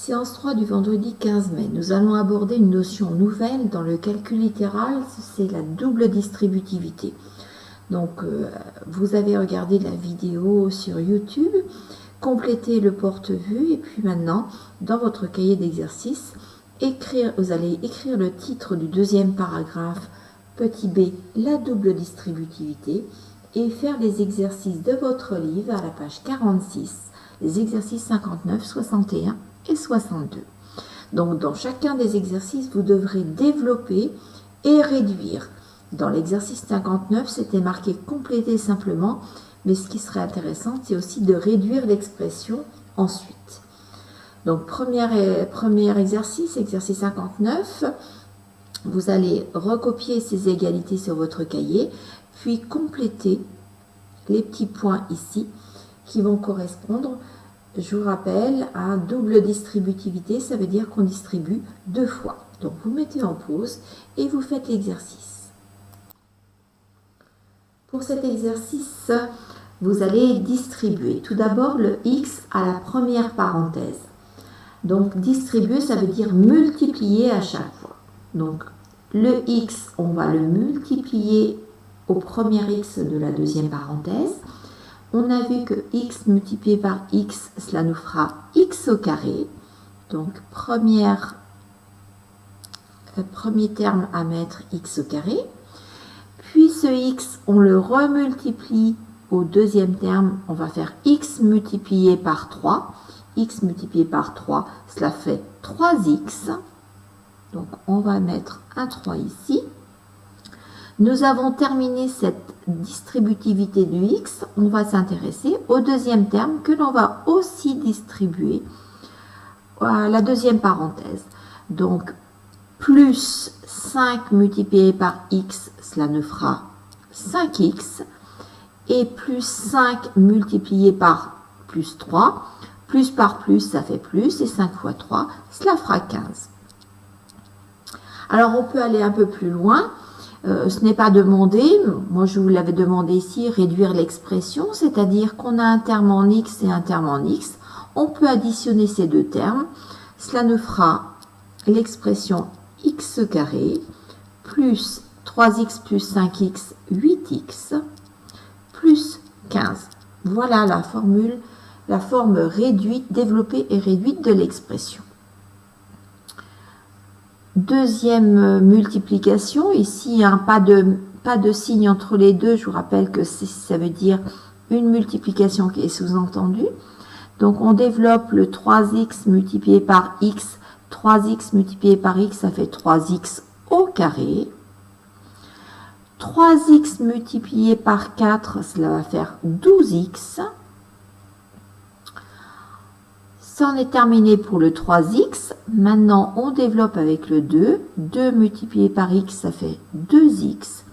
Séance 3 du vendredi 15 mai. Nous allons aborder une notion nouvelle dans le calcul littéral, c'est la double distributivité. Donc, vous avez regardé la vidéo sur YouTube, complétez le porte-vue et puis maintenant, dans votre cahier d'exercice, vous allez écrire le titre du deuxième paragraphe, petit b, la double distributivité, et faire les exercices de votre livre à la page 46, les exercices 59, 61 et 62. Donc, dans chacun des exercices, vous devrez développer et réduire. Dans l'exercice 59, c'était marqué compléter simplement, mais ce qui serait intéressant, c'est aussi de réduire l'expression ensuite. Donc, premier exercice, exercice 59, vous allez recopier ces égalités sur votre cahier, puis compléter les petits points ici qui vont correspondre, je vous rappelle, à double distributivité, ça veut dire qu'on distribue deux fois. Donc, vous mettez en pause et vous faites l'exercice. Pour cet exercice, vous allez distribuer tout d'abord le x à la première parenthèse. Donc, distribuer, ça veut dire multiplier à chaque fois. Donc, le x, on va le multiplier au premier x de la deuxième parenthèse. On a vu que x multiplié par x, cela nous fera x au carré. Donc, premier terme à mettre x au carré. Puis ce x, on le remultiplie au deuxième terme. On va faire x multiplié par 3. X multiplié par 3, cela fait 3x. Donc, on va mettre un 3 ici. Nous avons terminé cette distributivité du x. On va s'intéresser au deuxième terme que l'on va aussi distribuer à la deuxième parenthèse. Donc, plus 5 multiplié par x, cela nous fera 5x. Et plus 5 multiplié par plus 3, plus par plus, ça fait plus. Et 5 fois 3, cela fera 15. Alors, on peut aller un peu plus loin. Ce n'est pas demandé, moi je vous l'avais demandé ici, réduire l'expression, c'est-à-dire qu'on a un terme en x et un terme en x. On peut additionner ces deux termes. Cela nous fera l'expression x carré plus 3x plus 5x, 8x, plus 15. Voilà la formule, la forme réduite, développée et réduite de l'expression. Deuxième multiplication, ici pas de signe entre les deux, je vous rappelle que ça veut dire une multiplication qui est sous-entendue. Donc on développe le 3x multiplié par x, 3x multiplié par x, ça fait 3x au carré. 3x multiplié par 4, cela va faire 12x. C'en est terminé pour le 3x. Maintenant, on développe avec le 2. 2 multiplié par x, ça fait 2x.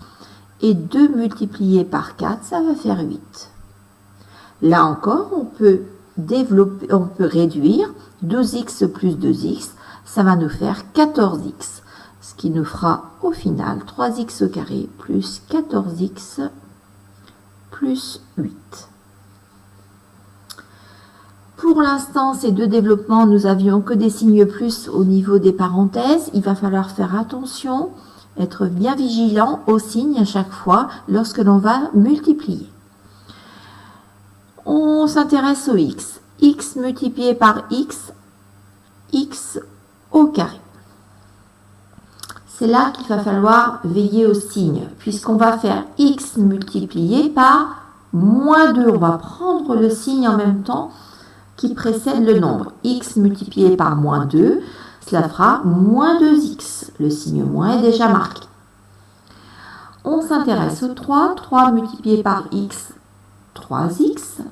Et 2 multiplié par 4, ça va faire 8. Là encore, on peut réduire. 12x plus 2x, ça va nous faire 14x. Ce qui nous fera au final 3x au carré plus 14x plus 8. Pour l'instant, ces deux développements, nous avions que des signes plus au niveau des parenthèses. Il va falloir faire attention, être bien vigilant aux signes à chaque fois lorsque l'on va multiplier. On s'intéresse au x. X multiplié par x, x au carré. C'est là qu'il va falloir veiller aux signes, puisqu'on va faire x multiplié par moins 2. On va prendre le signe en même temps qui précède le nombre. X multiplié par moins 2, cela fera moins 2x. Le signe moins est déjà marqué. On s'intéresse au 3. 3 multiplié par x, 3x.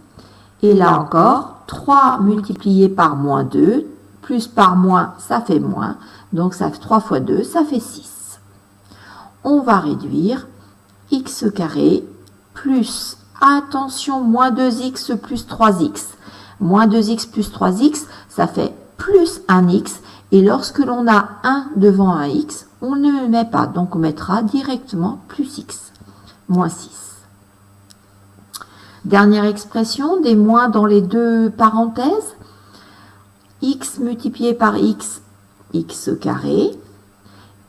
Et là encore, 3 multiplié par moins 2, plus par moins, ça fait moins. Donc, ça fait 3 fois 2, ça fait 6. On va réduire x carré plus, attention, moins 2x plus 3x. Moins 2x plus 3x, ça fait plus 1x. Et lorsque l'on a 1 devant un x, on ne le met pas. Donc, on mettra directement plus x, moins 6. Dernière expression, des moins dans les deux parenthèses. x multiplié par x, x au carré,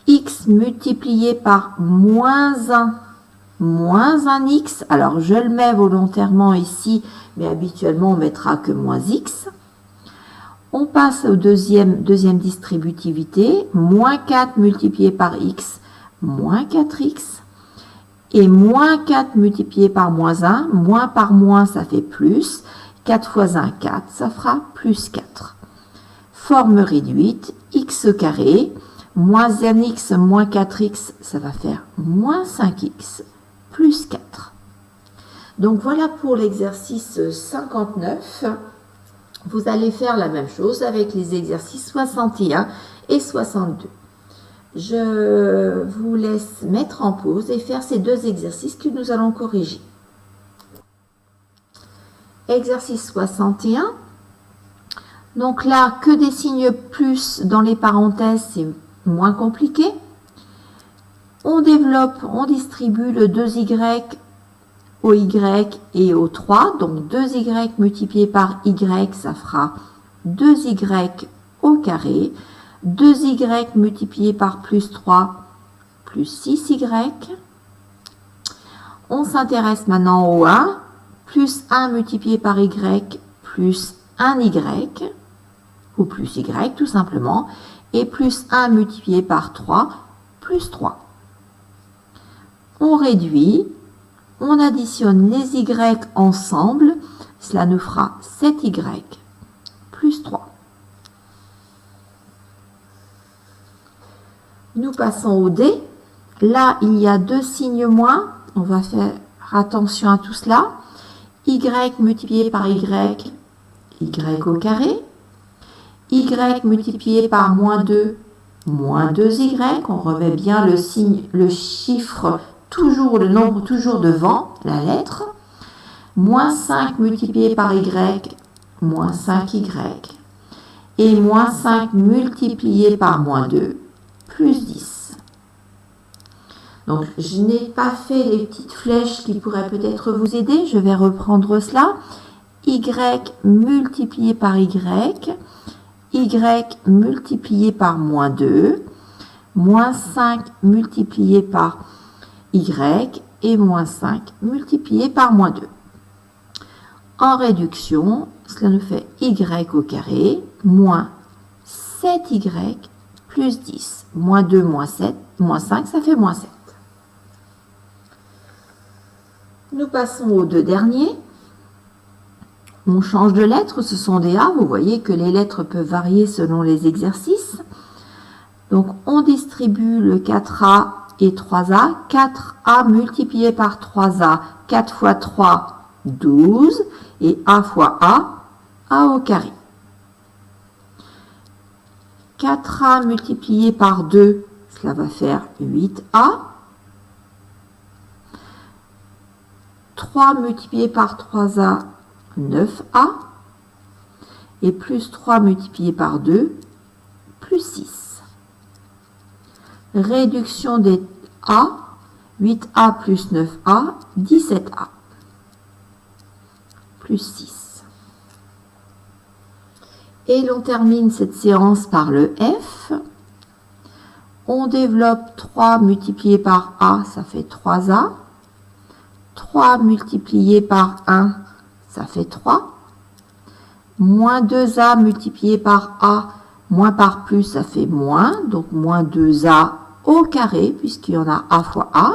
x multiplié par moins 1 x. Alors, je le mets volontairement ici, mais habituellement, on mettra que moins x. On passe au deuxième distributivité, moins 4 multiplié par x, moins 4x. Et moins 4 multiplié par moins 1, moins par moins, ça fait plus. 4 fois 1, 4, ça fera plus 4. Forme réduite, x au carré, moins 1x, moins 4x, ça va faire moins 5x, plus 4. Donc voilà pour l'exercice 59. Vous allez faire la même chose avec les exercices 61 et 62. Je vous laisse mettre en pause et faire ces deux exercices que nous allons corriger. Exercice 61. Donc là, que des signes plus dans les parenthèses, c'est moins compliqué. On développe, on distribue le 2y au y et au 3. Donc 2y multiplié par y, ça fera 2y au carré. 2y multiplié par plus 3, plus 6y. On s'intéresse maintenant au 1. Plus 1 multiplié par y, plus 1y, ou plus y tout simplement. Et plus 1 multiplié par 3, plus 3. On réduit. On additionne les y ensemble. Cela nous fera 7y, plus 3. Nous passons au D. Là, il y a deux signes moins. On va faire attention à tout cela. Y multiplié par y au carré. Y multiplié par moins 2y. On remet bien le signe, le chiffre, toujours le nombre toujours devant la lettre. Moins 5 multiplié par y, moins 5y. Et moins 5 multiplié par moins 2, plus 10. Donc, je n'ai pas fait les petites flèches qui pourraient peut-être vous aider. Je vais reprendre cela. Y multiplié par y multiplié par moins 2, moins 5 multiplié par y et moins 5 multiplié par moins 2. En réduction, cela nous fait y au carré, moins 7y plus 10. Moins 2, moins 7, moins 5, ça fait moins 7. Nous passons aux deux derniers. On change de lettres, ce sont des A. Vous voyez que les lettres peuvent varier selon les exercices. Donc, on distribue le 4A et 3A. 4A multiplié par 3A, 4 fois 3, 12. Et A fois A au carré. 4A multiplié par 2, cela va faire 8A. 3 multiplié par 3A, 9A. Et plus 3 multiplié par 2, plus 6. Réduction des A, 8A plus 9A, 17A. Plus 6. Et l'on termine cette séance par le F. On développe 3 multiplié par A, ça fait 3A. 3 multiplié par 1, ça fait 3. Moins 2A multiplié par A, moins par plus, ça fait moins. Donc moins 2A au carré, puisqu'il y en a A fois A.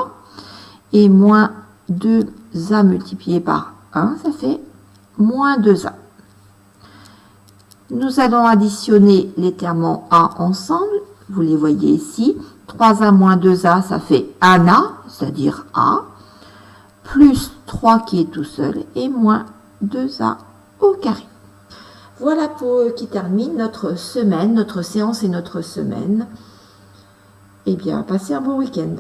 Et moins 2A multiplié par 1, ça fait moins 2A. Nous allons additionner les termes en A ensemble. Vous les voyez ici. 3A moins 2A, ça fait 1A, c'est-à-dire A. Plus 3 qui est tout seul et moins 2A au carré. Voilà qui termine notre semaine, notre séance et notre semaine. Eh bien, passez un bon week-end.